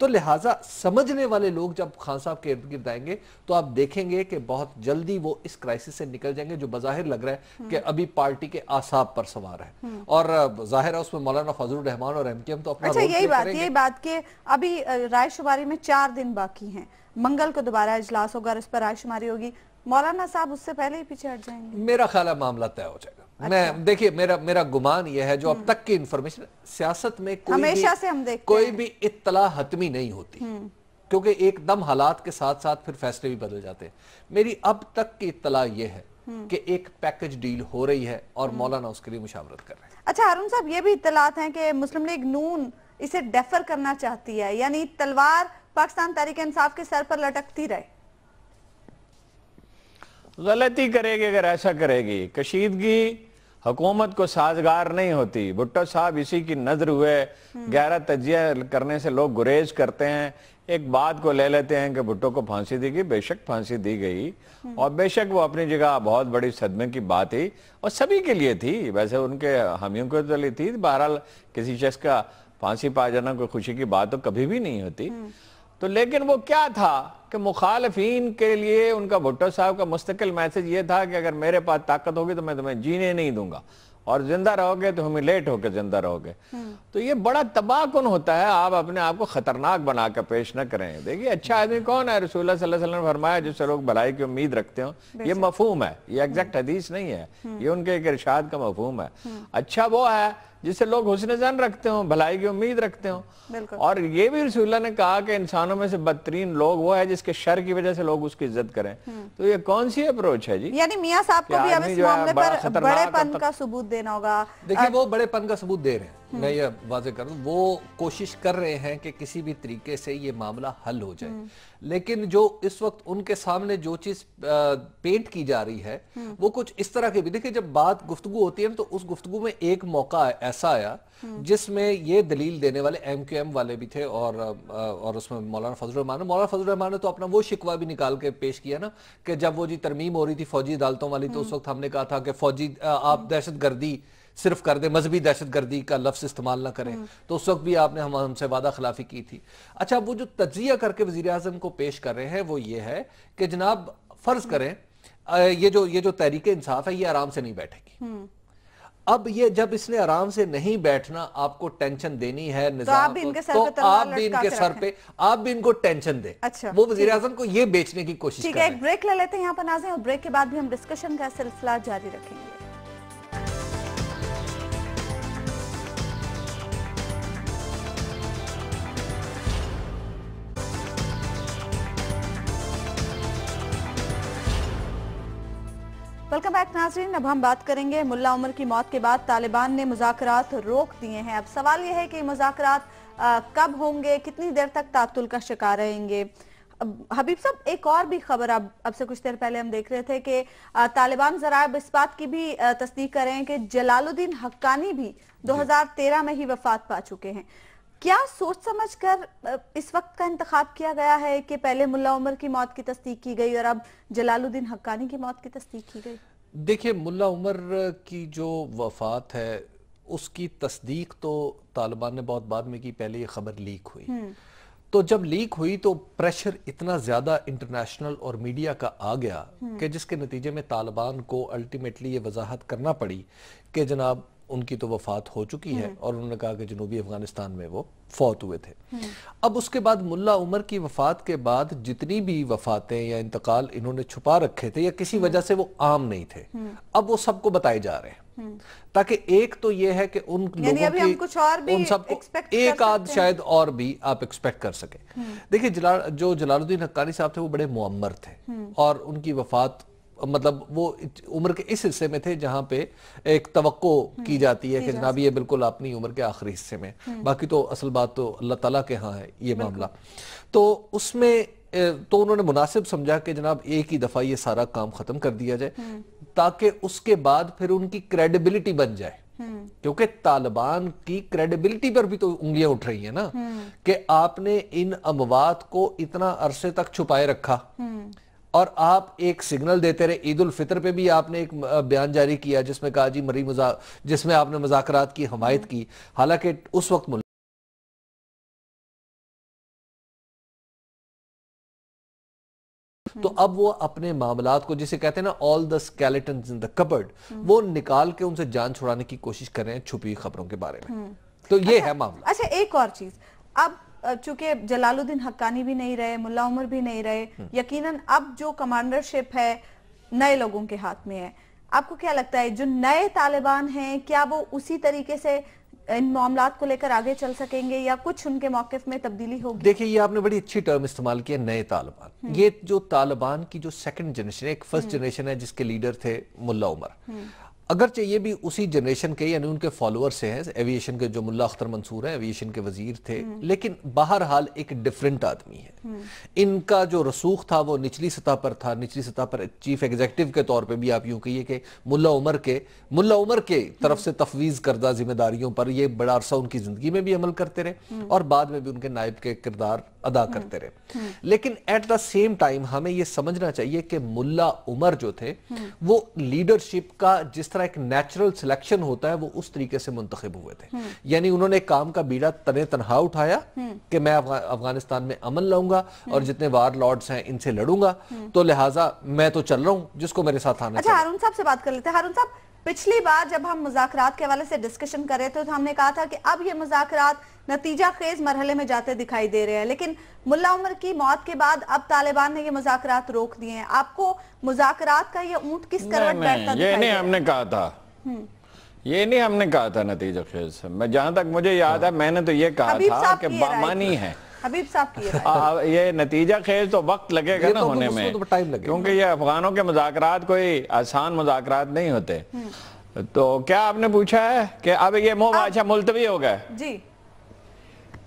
तो लिहाजा समझने वाले लोग जब खान साहब के इर्द गिर्द आएंगे तो आप देखेंगे कि बहुत जल्दी वो इस क्राइसिस से निकल जाएंगे जो बज़ाहिर लग रहा है कि अभी पार्टी के आसाब पर सवार है। और जाहिर है उसमें मौलाना फजलुर रहमान और एमकेएम तो अपना यही बात कि अभी रायशुमारी में 4 दिन बाकी हैं, मंगल को दोबारा इजलास होगा और इस पर रायशुमारी होगी। मौलाना साहब उससे पहले ही पीछे हट जाएंगे? मेरा ख्याल है मामला तय हो जाएगा। अच्छा। मैं देखिए, मेरा गुमान यह है जो अब तक की इंफॉर्मेशन, सियासत में हमेशा से हम देखते कोई भी इत्तला हतमी नहीं होती, क्योंकि एकदम हालात के साथ साथ फिर फैसले भी बदल जाते हैं। मेरी अब तक की इत्तला यह है कि एक पैकेज डील हो रही है और मौलाना उसके लिए मुशावरत कर रहे हैं। अच्छा हारून साहब, ये भी इत्तलात हैं कि मुस्लिम लीग नून इसे डेफर करना चाहती है, यानी तलवार पाकिस्तान तहरीक इंसाफ के सर पर लटकती रहे। गलती करेगी अगर ऐसा करेगी। कशीदगी हुकूमत को साजगार नहीं होती। भुट्टो साहब इसी की नजर हुए, गहरा तजिया करने से लोग गुरेज करते हैं, एक बात को ले लेते हैं कि भुट्टो को फांसी दी गई। बेशक फांसी दी गई और बेशक वो अपनी जगह बहुत बड़ी सदमे की बात थी और सभी के लिए थी, वैसे उनके हामियों के लिए थी। बहरहाल किसी शख्स का फांसी पा जाना कोई खुशी की बात तो कभी भी नहीं होती। तो लेकिन वो क्या था कि मुखालफीन के लिए उनका भुट्टो साहब का मुस्तकिल मैसेज ये था कि अगर मेरे पास ताकत होगी तो मैं तुम्हें जीने नहीं दूंगा और जिंदा रहोगे तो ह्यूमिलेट होकर जिंदा रहोगे। तो ये बड़ा तबाहकुन होता है, आप अपने आप को खतरनाक बनाकर पेश न करें। देखिए, अच्छा आदमी कौन है? रसूलुल्लाह सल्लल्लाहु अलैहि वसल्लम ने फरमाया जिससे लोग भलाई की उम्मीद रखते हो। ये मफहूम है, ये एग्जैक्ट हदीस नहीं है, ये उनके एक इरशाद का मफहूम है। अच्छा वो है जिससे लोग हुस्न ज़न रखते हो, भलाई की उम्मीद रखते हो। और ये भी रसूलुल्लाह ने कहा कि इंसानों में से बदतरीन लोग वो है जिसके शर की वजह से लोग उसकी इज्जत करें। तो ये कौन सी अप्रोच है जी? यानी मियां साहब को भी अब इस मामले पर बड़ेपन का सबूत देना होगा। देखिए, वो बड़ेपन का सबूत दे रहे हैं। मैं ये वाज़ेह कर दूं, वो कोशिश कर रहे हैं कि किसी भी तरीके से ये मामला हल हो जाए, लेकिन जो इस वक्त उनके सामने जो चीज पेंट की जा रही है वो कुछ इस तरह की भी। देखिए, जब बात गुफ्तगू होती है तो उस गुफ्तगू में एक मौका ऐसा आया जिसमें ये दलील देने वाले MQM वाले भी थे और उसमें मौलाना फजल रहमान ने तो अपना वो शिकवा भी निकाल के पेश किया ना कि जब वो जी तरमीम हो रही थी फौजी अदालतों वाली, तो उस वक्त हमने कहा था कि फौजी आप दहशतगर्दी सिर्फ कर दे, मजहबी दहशतगर्दी का लफ्ज इस्तेमाल ना करें, तो उस वक्त भी आपने हमसे वादा खिलाफी की थी। अच्छा, वो जो तज्जिया करके वजीर आज़म को पेश कर रहे हैं वो ये है कि जनाब फर्ज करें ये जो तहरीक इंसाफ है ये आराम से नहीं बैठेगी। अब ये जब इसने आराम से नहीं बैठना, आपको टेंशन देनी है निजाम, तो आप भी इनके सर पे आप भी इनको टेंशन दे। अच्छा, वो वजीर आज़म को ये बेचने की कोशिश कर रहे हैं। एक ब्रेक ले लेते हैं यहाँ पर नाज़रीन, और ब्रेक के बाद भी हम डिस्कशन का सिलसिला जारी रखेंगे। वेलकम बैक नाज़रीन। अब हम बात करेंगे मुल्ला उमर की मौत के बाद तालिबान ने मुज़ाकरात रोक दिए हैं। अब सवाल यह है कि मुज़ाकरात कब होंगे, कितनी देर तक तातुल का शिकार रहेंगे। हबीब साहब, एक और भी खबर अब से कुछ देर पहले हम देख रहे थे कि तालिबान ज़राए इस बात की भी तस्दीक कर रहे हैं कि जलालुद्दीन हक्कानी भी 2013 में ही वफात पा चुके हैं। क्या सोच समझ कर इस वक्त का इंतखाब किया गया है कि पहले मुल्ला उमर की मौत की तस्दीक की गई और अब जलालुद्दीन हक्कानी की मौत की तस्दीक की गई? देखिए, मुल्ला उमर की जो वफात है उसकी तस्दीक तो तालिबान ने बहुत बाद में की, पहले ये खबर लीक हुई। तो जब लीक हुई तो प्रेशर इतना ज्यादा इंटरनेशनल और मीडिया का आ गया कि जिसके नतीजे में तालिबान को अल्टीमेटली ये वजाहत करना पड़ी कि जनाब उनकी तो वफात हो चुकी है, और उन्होंने कहा कि जनूबी अफगानिस्तान में वो फौत हुए थे। अब उसके बाद मुल्ला उमर की वफात के बाद जितनी भी वफातें या इंतकाल इन्होंने छुपा रखे थे या किसी वजह से वो आम नहीं थे, अब वो सबको बताए जा रहे हैं, ताकि एक तो ये है कि उन लोगों की कुछ और भी उन सबको एक आध शायद और भी आप एक्सपेक्ट कर सके। देखिए, जो जलालुद्दीन हक्कानी साहब थे वो बड़े मुअम्मर थे, और उनकी वफात मतलब वो उम्र के इस हिस्से में थे जहां पे एक तवक्को की जाती है कि जनाब ये बिल्कुल अपनी उम्र के आखिरी हिस्से में, बाकी तो असल बात तो अल्लाह ताला के यहाँ है ये मामला। तो उसमें तो उन्होंने मुनासिब समझा कि जनाब एक ही दफा ये सारा काम खत्म कर दिया जाए, ताकि उसके बाद फिर उनकी क्रेडिबिलिटी बन जाए, क्योंकि तालिबान की क्रेडिबिलिटी पर भी तो उंगलियां उठ रही है ना कि आपने इन अमवात को इतना अरसे तक छुपाए रखा, और आप एक सिग्नल देते रहे। ईद उल फितर पे भी आपने एक बयान जारी किया जिसमें कहा जी जिसमें आपने मुज़ाकरात की हमायत की, हालांकि उस वक्त तो अब वो अपने मामलात को, जिसे कहते हैं ना all the skeletons in the cupboard, वो निकाल के उनसे जान छुड़ाने की कोशिश कर रहे हैं छुपी खबरों के बारे में। तो ये है मामला। अच्छा, एक और चीज, अब चूंकि जलालुद्दीन हक्कानी भी नहीं रहे, मुल्ला उमर भी नहीं रहे, यकीनन अब जो कमांडरशिप है नए लोगों के हाथ में है। आपको क्या लगता है जो नए तालिबान हैं, क्या वो उसी तरीके से इन मामलात को लेकर आगे चल सकेंगे या कुछ उनके मौकिफ में तब्दीली होगी? देखिए, ये आपने बड़ी अच्छी टर्म इस्तेमाल किया, नए तालिबान। ये जो तालिबान की जो सेकंड जनरेशन है, एक फर्स्ट जनरेशन है जिसके लीडर थे मुल्ला उमर, अगरचे ये भी उसी जनरेशन के यानी उनके फॉलोअर से हैं, एविएशन के जो मुल्ला अख्तर मंसूर है एविएशन के वजीर थे, लेकिन बहरहाल एक डिफरेंट आदमी है। इनका जो रसूख था वो निचली सतह पर था, निचली सतह पर चीफ एग्जीक्यूटिव के तौर पे भी आप यूं कहिए कि मुल्ला उमर के तरफ से तफवीज करदा जिम्मेदारियों पर ये बड़ा अरसा उनकी जिंदगी में भी अमल करते रहे और बाद में भी उनके नायब के किरदार अदा करते रहे। लेकिन एट द सेम टाइम हमें ये समझना चाहिए कि मुल्ला उमर जो थे वो लीडरशिप का जिस तरह एक नेचुरल सिलेक्शन होता है वो उस तरीके से मुंतखब हुए थे। यानी उन्होंने काम का बीड़ा तने तनहा उठाया कि मैं अफगानिस्तान में अमन लाऊंगा और जितने वार लॉर्ड्स हैं इनसे लड़ूंगा, तो लिहाजा मैं तो चल रहा हूं जिसको मेरे साथ आना। अच्छा, हारून साहब से बात कर लेते हैं। हारून साहब, पिछली बार जब हम मुज़ाकरात के हवाले से डिस्कशन कर रहे थे तो हमने कहा था कि अब ये मुज़ाकरात नतीजा खेज मरहले में जाते दिखाई दे रहे हैं, लेकिन मुल्ला उमर की मौत के बाद अब तालिबान ने ये मुज़ाकरात रोक दिए हैं। आपको मुज़ाकरात का ये ऊंट किस करवट बैठता ये नहीं हमने कहा था, ये नहीं हमने कहा था नतीजा खेज। मैं जहां तक मुझे याद है मैंने तो ये कहा था कि बामानी है। हबीब साहब की ये नतीजा खेज तो वक्त लगेगा ना होने में, क्योंकि ये अफगानों के मुज़ाकरात कोई आसान मुज़ाकरात नहीं होते। तो क्या आपने पूछा है कि अब ये अच्छा मुलतवी हो गया जी,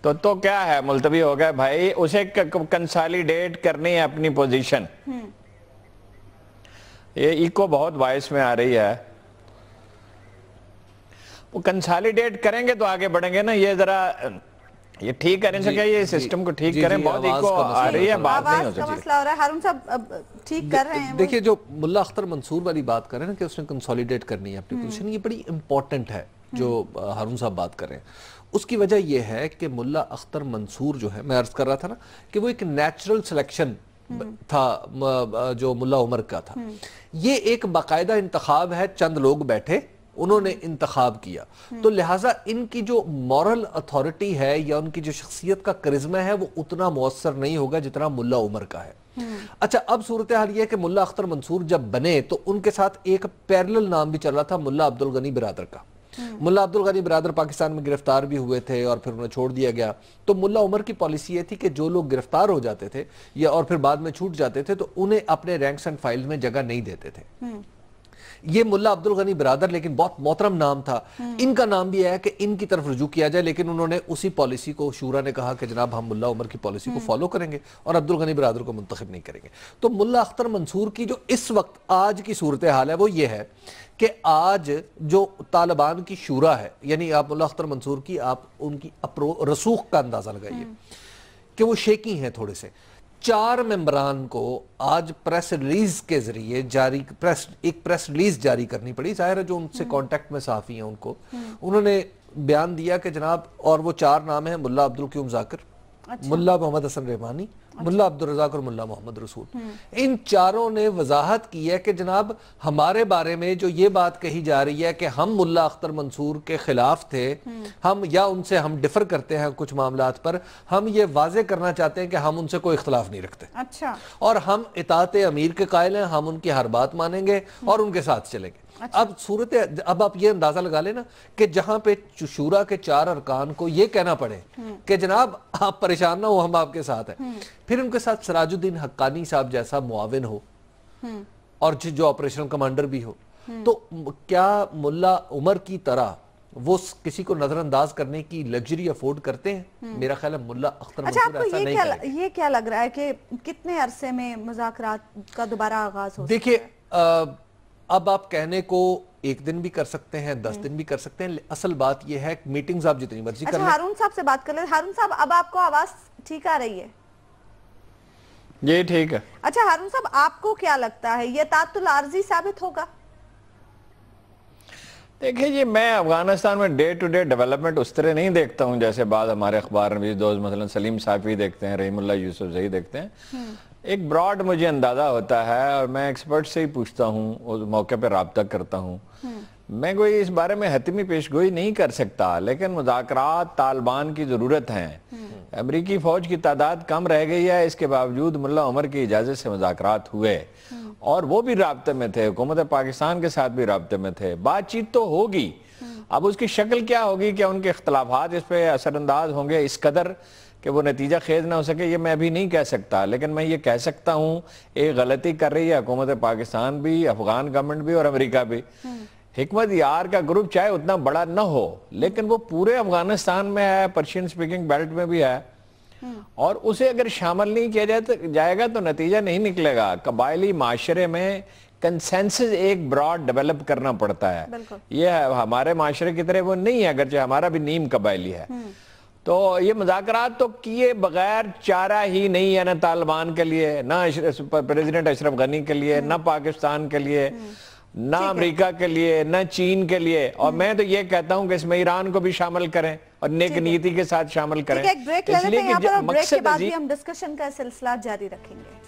तो क्या है, मुलतवी हो गया भाई, उसे कंसोलिडेट करनी है अपनी पोजीशन। ये इको बहुत वॉइस में आ रही है, वो कंसोलिडेट करेंगे तो आगे बढ़ेंगे ना। ये जरा ये ठीक करने से क्या, ये सिस्टम को ठीक करें, बहुत इको आ रही है, बात नहीं हो सकती। मसला हो रहा है। हारून साहब ठीक कर रहे हैं। देखिए जो मुल्ला अख्तर मंसूर वाली बात कर रहे हैं ना कि उसने कंसोलिडेट करनी है अपनी पोजीशन, ये बड़ी इंपॉर्टेंट है जो हारून साहब बात कर रहे हैं। उसकी वजह यह है कि मुल्ला अख्तर मंसूर जो है, मैं अर्ज कर रहा था ना कि वो एक नेचुरल सिलेक्शन था जो मुल्ला उमर का था। ये एक बाकायदा इंतखाब है, चंद लोग बैठे उन्होंने इंतखाब किया, तो लिहाजा इनकी जो मॉरल अथॉरिटी है या उनकी जो शख्सियत का करिश्मा है वो उतना मुअस्सर नहीं होगा जितना मुल्ला उमर का है। अच्छा, अब सूरत हाल ये है कि मुल्ला अख्तर मंसूर जब बने तो उनके साथ एक पैरेलल नाम भी चल रहा था, मुल्ला अब्दुल गनी बिरादर का। मुल्ला अब्दुल गनी बिरादर पाकिस्तान में गिरफ्तार भी हुए थे और फिर उन्हें छोड़ दिया गया। तो मुल्ला उमर की पॉलिसी ये थी कि जो लोग गिरफ्तार हो जाते थे या और फिर बाद में छूट जाते थे तो उन्हें अपने रैंक्स एंड फाइल्स में जगह नहीं देते थे। ये मुल्ला अब्दुल गनी बिरादर लेकिन बहुत मोहतरम नाम था, इनका नाम भी है कि इनकी तरफ रुजू किया जाए, लेकिन उन्होंने उसी पॉलिसी को, शूरा ने कहा कि जनाब हम मुल्ला उमर की पॉलिसी को फॉलो करेंगे और अब्दुल गनी बिरादर को मुंतखब नहीं करेंगे। तो मुल्ला अख्तर मंसूर की जो इस वक्त आज की सूरत हाल है वो ये है कि आज जो तालिबान की शूरा है, यानी आप मुल्ला अख्तर मंसूर की आप उनकी रसूख का अंदाजा लगाइए कि वो शेकी हैं थोड़े से। 4 मेंबरान को आज प्रेस रिलीज के जरिए एक प्रेस रिलीज जारी करनी पड़ी। जाहिर है जो उनसे कांटेक्ट में साफी हैं उनको, उन्होंने बयान दिया कि जनाब, और वो 4 नाम हैं, मुल्ला अब्दुल क्यूम जाकिर, मुल्ला मोहम्मद हसन रहमानी, मुल्ला अब्दुल रज़ाक और मुल्ला मोहम्मद रसूल। इन चारों ने वजाहत की है कि जनाब हमारे बारे में जो ये बात कही जा रही है कि हम मुल्ला अख्तर मंसूर के खिलाफ थे, हम या उनसे हम डिफर करते हैं कुछ मामलात पर, हम ये वाजे करना चाहते हैं कि हम उनसे कोई इख्तलाफ नहीं रखते। अच्छा। और हम इताअत अमीर के कायल हैं, हम उनकी हर बात मानेंगे और उनके साथ चलेंगे। अच्छा। अब आप ये अंदाजा लगा लेना कि जहां पे शूरा के 4 अरकान को ये कहना पड़े कि जनाब आप परेशान ना हो, हम आपके साथ हैं, फिर उनके साथ सिराजुद्दीन हक्कानी साहब जैसा मुआविन हो और जो ऑपरेशनल कमांडर भी हो, तो क्या मुल्ला उमर की तरह वो किसी को नजरअंदाज करने की लग्जरी अफोर्ड करते हैं? मेरा ख्याल है मुल्ला अख्तर अच्छा, मंसूर ऐसा नहीं करेंगे। ये क्या लग रहा है कि कितने अरसे में मुज़ाकरात का दोबारा आगाज हो? देखिए, अब आप कहने को 1 दिन भी कर सकते हैं, 10 दिन भी कर सकते हैं, असल बात यह है मीटिंग्स आप जितनी मर्जी कर लें। हारून साहब से बात कर ले। हारून साहब, अब आपको आवाज ठीक आ रही है? ये ठीक है। अच्छा हारून साहब, आपको क्या लगता है ये तातुल आर्जी साबित होगा? देखिए जी, मैं अफगानिस्तान में डे टू डे डेवलपमेंट उस तरह नहीं देखता हूँ जैसे बाद हमारे अखबार में दोस्त मसलन सलीम साफी देखते हैं, रहीमुल्लाह यूसुफजई देखते हैं। एक ब्रॉड मुझे अंदाजा होता है और मैं एक्सपर्ट से ही पूछता हूँ, उस मौके पर राब्ता करता हूँ। मैं कोई इस बारे में हतमी पेशगोई नहीं कर सकता, लेकिन मुज़ाकरात तालिबान की ज़रूरत है। अमरीकी फौज की तादाद कम रह गई है, इसके बावजूद मुल्ला उमर की इजाज़त से मुज़ाकरात हुए और वो भी राब्ते में थे, हुकूमत पाकिस्तान के साथ भी राब्ते में थे। बातचीत तो होगी, अब उसकी शक्ल क्या होगी, क्या उनके इख्तलाफात इस पर असरअंदाज होंगे इस कदर कि वो नतीजा खेज ना हो सके, ये मैं अभी नहीं कह सकता। लेकिन मैं ये कह सकता हूँ एक गलती कर रही है हुकूमत पाकिस्तान भी, अफगान गवर्नमेंट भी और अमेरिका भी। हिकमत यार का ग्रुप चाहे उतना बड़ा न हो, लेकिन वो पूरे अफगानिस्तान में है, पर्शियन स्पीकिंग बेल्ट में भी है, और उसे अगर शामिल नहीं किया जाएगा तो नतीजा नहीं निकलेगा। कबायली माशरे में कंसेंसस एक ब्रॉड डेवलप करना पड़ता है। ये हमारे माशरे की तरह वो नहीं है, अगरचे हमारा भी नीम कबायली है। तो ये मुज़ाकरात तो किए बगैर चारा ही नहीं है, ना तालिबान के लिए, ना प्रेसिडेंट अशरफ गनी के लिए, ना पाकिस्तान के लिए, ना अमेरिका के लिए, ना चीन के लिए। और मैं तो ये कहता हूं कि इसमें ईरान को भी शामिल करें और नेक नीति के साथ शामिल करें। एक ब्रेक ले लेते हैं यहाँ पर, और ब्रेक के बाद भी हम डिस्कशन का सिलसिला जारी रखेंगे।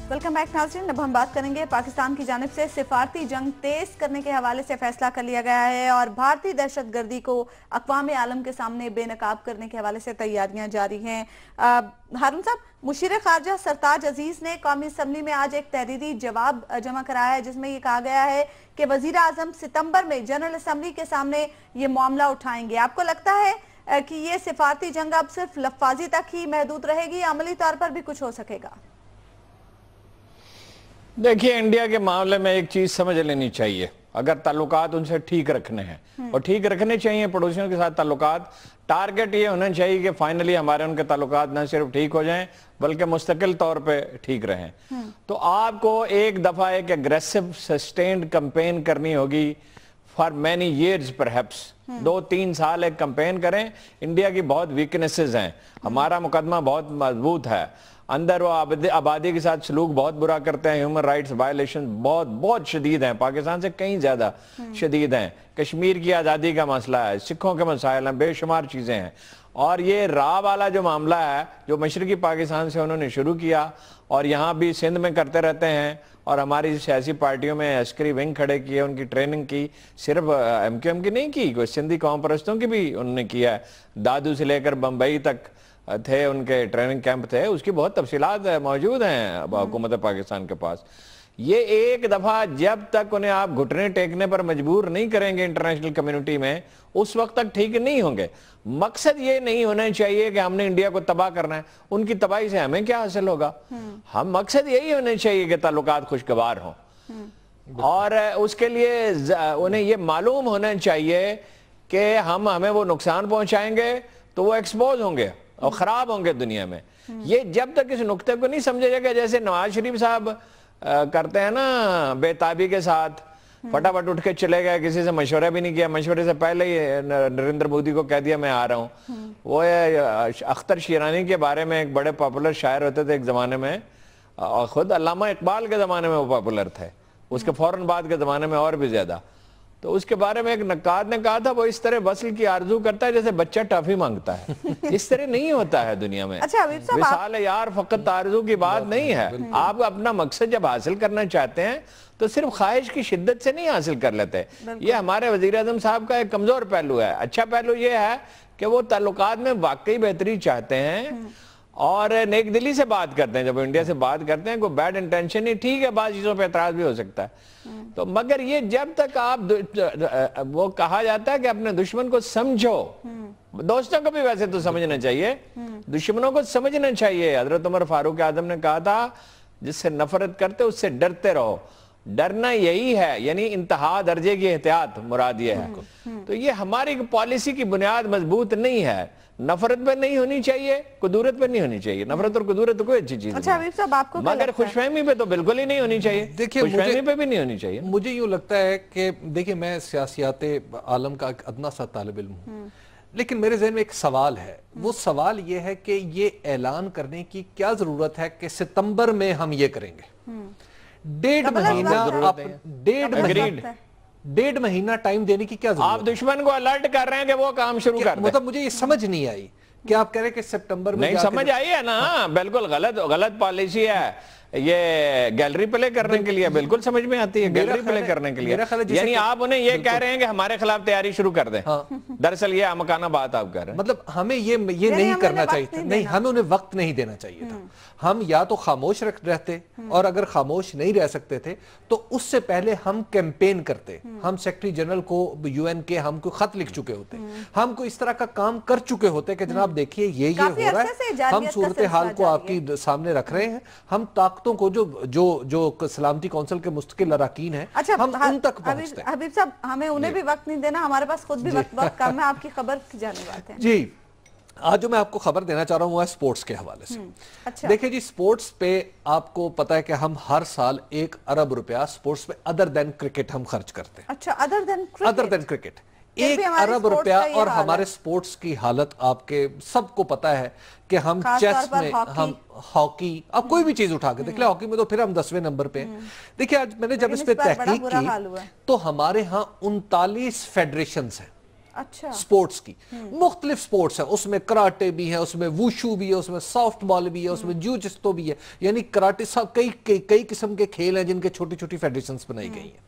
वेलकम बैक नाज़रीन। अब हम बात करेंगे पाकिस्तान की जानिब से सिफारती जंग तेज करने के हवाले से फैसला कर लिया गया है और भारतीय दहशतगर्दी को अक़वाम आलम के सामने बेनकाब करने के हवाले से तैयारियां जारी हैं। हारून साहब, मुशीर खारजा सरताज अजीज ने कौमी असम्बली में आज एक तहरीरी जवाब जमा कराया है जिसमें ये कहा गया है कि वजीर आजम सितंबर में जनरल असम्बली के सामने ये मामला उठाएंगे। आपको लगता है कि ये सिफारती जंग अब सिर्फ लफ्फाजी तक ही महदूद रहेगी, अमली तौर पर भी कुछ हो सकेगा? देखिए, इंडिया के मामले में एक चीज समझ लेनी चाहिए, अगर ताल्लुकात उनसे ठीक रखने हैं और ठीक रखने चाहिए पड़ोसियों के साथ ताल्लुकात, टारगेट ये होना चाहिए कि फाइनली हमारे उनके ताल्लुकात न सिर्फ ठीक हो जाएं बल्कि मुस्तकिल तौर पे ठीक रहें। तो आपको एक दफा एक एग्रेसिव सस्टेन्ड कैंपेन करनी होगी फॉर मैनी ईयर्स, परहैप्स 2-3 साल एक कैंपेन करें। इंडिया की बहुत वीकनेसेस हैं, हमारा मुकदमा बहुत मजबूत है, अंदर वो आबादी के साथ सलूक बहुत बुरा करते हैं, ह्यूमन राइट्स वायलेशन बहुत बहुत शदीद हैं, पाकिस्तान से कहीं ज्यादा शदीद हैं, कश्मीर की आज़ादी का मसला है, सिखों के मसाइल हैं, बेशुमार चीज़ें हैं। और ये राह वाला जो मामला है जो मशरकी पाकिस्तान से उन्होंने शुरू किया और यहाँ भी सिंध में करते रहते हैं, और हमारी सियासी पार्टियों में अस्करी विंग खड़े किए, उनकी ट्रेनिंग की, सिर्फ MQM की नहीं की, कोई सिंधी कौम परस्तों की भी उन्होंने किया है, दादू से लेकर बम्बई तक थे उनके ट्रेनिंग कैंप थे, उसकी बहुत तफसीलात मौजूद हैं हुकूमत पाकिस्तान के पास। ये एक दफा जब तक उन्हें आप घुटने टेकने पर मजबूर नहीं करेंगे इंटरनेशनल कम्युनिटी में, उस वक्त तक ठीक नहीं होंगे। मकसद ये नहीं होना चाहिए कि हमने इंडिया को तबाह करना है, उनकी तबाही से हमें क्या हासिल होगा। हम मकसद यही होना चाहिए कि ताल्लुकात खुशगवार हों, और उसके लिए उन्हें ये मालूम होना चाहिए कि हम हमें वो नुकसान पहुंचाएंगे तो वो एक्सपोज होंगे और खराब होंगे दुनिया में। ये जब तक इस नुक्ते को नहीं समझा जाएगा, जैसे नवाज शरीफ साहब करते हैं ना बेताबी के साथ, फटाफट उठ के चले गए, किसी से मशवरा भी नहीं किया, मशवरे से पहले ही नरेंद्र मोदी को कह दिया मैं आ रहा हूँ। वो अख्तर शिरानी के बारे में एक बड़े पॉपुलर शायर होते थे एक जमाने में, और खुद अल्लामा इकबाल के जमाने में वो पॉपुलर थे, उसके फौरन बाद के जमाने में और भी ज्यादा। तो उसके बारे में एक नक्काद ने कहा था वो इस तरह वसल की आरजू करता है जैसे बच्चा टॉफी मांगता है। इस तरह नहीं होता है दुनिया में। अच्छा, विसाल यार फकत आरजू की बात नहीं है। आप अपना मकसद जब हासिल करना चाहते हैं तो सिर्फ ख्वाहिश की शिद्दत से नहीं हासिल कर लेते। ये हमारे वजीर आजम साहब का एक कमजोर पहलू है। अच्छा पहलू ये है कि वो ताल्लुकात में वाकई बेहतरी चाहते हैं और नेक दिली से बात करते हैं। जब इंडिया से बात करते हैं कोई बैड इंटेंशन नहीं, ठीक है, बात चीजों पे एतराज भी हो सकता है, तो मगर ये जब तक आप वो कहा जाता है कि अपने दुश्मन को समझो, दोस्तों को भी वैसे तो समझना चाहिए, दुश्मनों को समझना चाहिए। हजरत उमर फारूक आजम ने कहा था जिससे नफरत करते उससे डरते रहो। डरना यही है, यानी इंतहा दर्जे की एहतियात मुराद ये है। तो ये हमारी पॉलिसी की बुनियाद मजबूत नहीं है। नफरत पे नहीं होनी चाहिए, कुदूरत पे नहीं होनी चाहिए। नफरत और कुदूरत तो कोई अच्छी चीज अच्छा, हबीब साहब आपको मगर खुशफहमी पे तो बिल्कुल ही नहीं होनी चाहिए। देखिए, खुशफहमी पे भी नहीं होनी चाहिए। मुझे यूं लगता है कि देखिए मैं सियासियात आलम का एक अदना सा तालिब इल्म हूं, लेकिन मेरे ज़हन में एक सवाल है। वो सवाल ये है कि ये ऐलान करने की क्या जरूरत है कि सितंबर में हम ये करेंगे। डेढ़ महीना टाइम देने की क्या जरूरत? आप दुश्मन को अलर्ट कर रहे हैं कि वो काम शुरू कर दे। मतलब मुझे ये समझ नहीं आई कि आप कह रहे हैं कि सितंबर में नहीं समझ आई है ना। बिल्कुल गलत पॉलिसी है ये, गैलरी प्ले करने के लिए बिल्कुल समझ में आती है, गैलरी प्ले करने के लिए। यानी आप उन्हें ये कह रहे हैं कि हमारे खिलाफ तैयारी शुरू कर दें। दरअसल ये आमकाना बात आप कर रहे हैं। मतलब हमें ये नहीं करना चाहिए था, नहीं, हमें उन्हें वक्त नहीं देना चाहिए था। हम या तो खामोश रहते, और अगर खामोश नहीं रह सकते थे तो उससे पहले हम कैंपेन करते। हम सेक्रेटरी जनरल को, UN के हमको खत लिख चुके होते, हमको इस तरह का काम कर चुके होते कि जनाब देखिए ये हो रहा है, हम सूरत हाल को आपकी सामने रख रहे हैं, हम ताकतों को जो सलामती कौंसिल के मुस्तकिल अरकान हैं, हम उन तक पहुंचते हैं। हबीब साहब, हमें उन्हें भी वक्त नहीं देना, हमारे पास खुद भी वक्त कम है। आपकी खबर की जाने बात है जी। आज जो मैं आपको खबर देना चाह रहा हूं वो है स्पोर्ट्स के हवाले से। अच्छा। देखिए जी, स्पोर्ट्स पे आपको पता है कि हम हर साल 1 अरब रुपया स्पोर्ट्स पे अदर देन क्रिकेट हम खर्च करते हैं। अच्छा, अदर देन क्रिकेट 1 अरब रुपया। और हमारे स्पोर्ट्स की हालत आपके सबको पता है कि हम चेस में, हम हॉकी, अब कोई भी चीज उठा के देख ले, हॉकी में तो फिर हम 10वें नंबर पे हैं। देखिए आज मैंने जब इस पे तहकीक की तो हमारे यहाँ 39 फेडरेशन हैं। अच्छा। स्पोर्ट्स की मुख्तलिफ स्पोर्ट्स है, उसमें कराटे भी है, उसमें वुशू भी है, उसमें सॉफ्ट बॉल भी है, उसमें जूजित्सु भी है, यानी कराटे सब कई किस्म के खेल हैं जिनके छोटी छोटी फेडरेशंस बनाई गई हैं।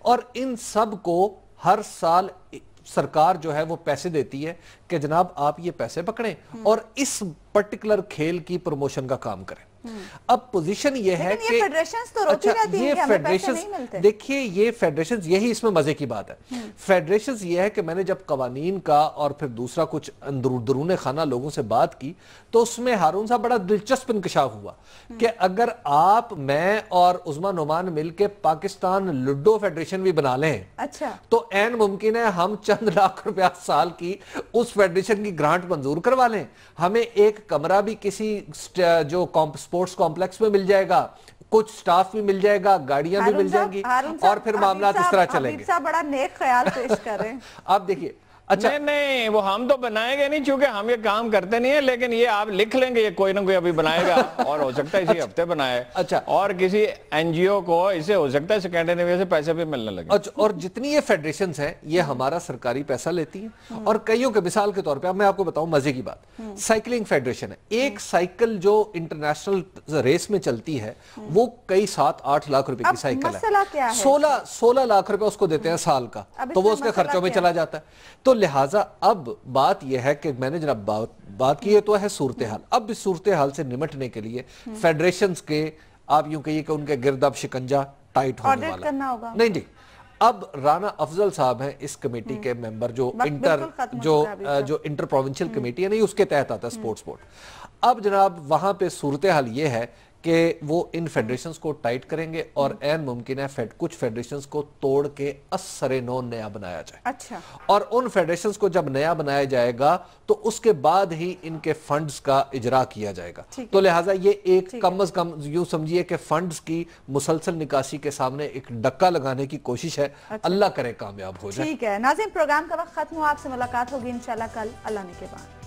और इन सब को हर साल सरकार जो है वो पैसे देती है कि जनाब आप ये पैसे पकड़ें और इस पर्टिकुलर खेल की प्रमोशन का काम करें। अब पोजीशन ये है कि फेडरेशंस तो रोती रहती हैं कि हमें पैसे नहीं मिलते। देखिए ये फेडरेशंस, यही इसमें मजे की बात है, फेडरेशंस ये है कि मैंने जब कवानीन का और फिर दूसरा कुछ अंदरूने खाना लोगों से बात की तो उसमें हारून साहब बड़ा दिलचस्प इंकशाफ हुआ कि अगर आप, मैं और उस्मा नुमान मिलके पाकिस्तान लूडो फेडरेशन भी बना लें, अच्छा, तो ऐन मुमकिन है हम चंद लाख रुपया साल की उस फेडरेशन की ग्रांट मंजूर करवा लें, हमें एक कमरा भी किसी जो स्पोर्ट्स कॉम्प्लेक्स में मिल जाएगा, कुछ स्टाफ भी मिल जाएगा, गाड़ियां भी मिल जाएंगी और फिर मामला इस तरह चलेंगे। बड़ा नेक ख्याल पेश करें। आप देखिए, अच्छा नहीं वो हम तो बनाएंगे नहीं, चूंकि हम ये काम करते नहीं है, लेकिन ये आप लिख लेंगे, ये कोई ना कोई अभी बनाएगा और हो सकता है इसी हफ्ते बनाए। अच्छा, और किसी एनजीओ को इसे हो सकता है स्कैंडिनेविया से पैसे भी मिलने लगे। अच्छा, और जितनी ये फेडरेशंस हैं ये हमारा सरकारी पैसा लेती हैं और कईयों के, मिसाल के तौर पे अब मैं आपको बताऊं मजे की बात, साइकिलिंग फेडरेशन है, एक साइकिल जो इंटरनेशनल रेस में चलती है वो कई 7-8 लाख रुपए की साइकिल है, 16 लाख रुपए उसको देते हैं साल का, तो वो उसके खर्चों में चला जाता है। तो लिहाजा अब बात यह है कि मैंने जनाब बात की है तो है सूरत हाल। अब इस सूरत हाल से निमटने के लिए फेडरेशंस के, आप यूं कहिए कि उनके गिर्द अब शिकंजा टाइट होने वाला नहीं, अब राना अफजल साहब हैं इस कमेटी के मेंबर, जो इंटर प्रोविंशियल कमेटी है, नहीं उसके तहत आता है स्पोर्ट्स बोर्ड। अब जनाब वहां पे सूरत हाल ये है कि वो इन फेडरेशंस को टाइट करेंगे और ऐन मुमकिन है कुछ फेडरेशंस को तोड़ के असरे नो नया बनाया जाए। अच्छा, और उन फेडरेशंस को जब नया बनाया जाएगा तो उसके बाद ही इनके फंड्स का इजरा किया जाएगा। तो लिहाजा ये एक कम अज कम यूं समझिए कि फंड्स की मुसलसल निकासी के सामने एक डक्का लगाने की कोशिश है। अल्लाह करे कामयाब हो जाए। ठीक है नाज़रीन, प्रोग्राम का वक्त खत्म हुआ, आपसे मुलाकात होगी इंशाल्लाह कल अल्लाह ने के बाद।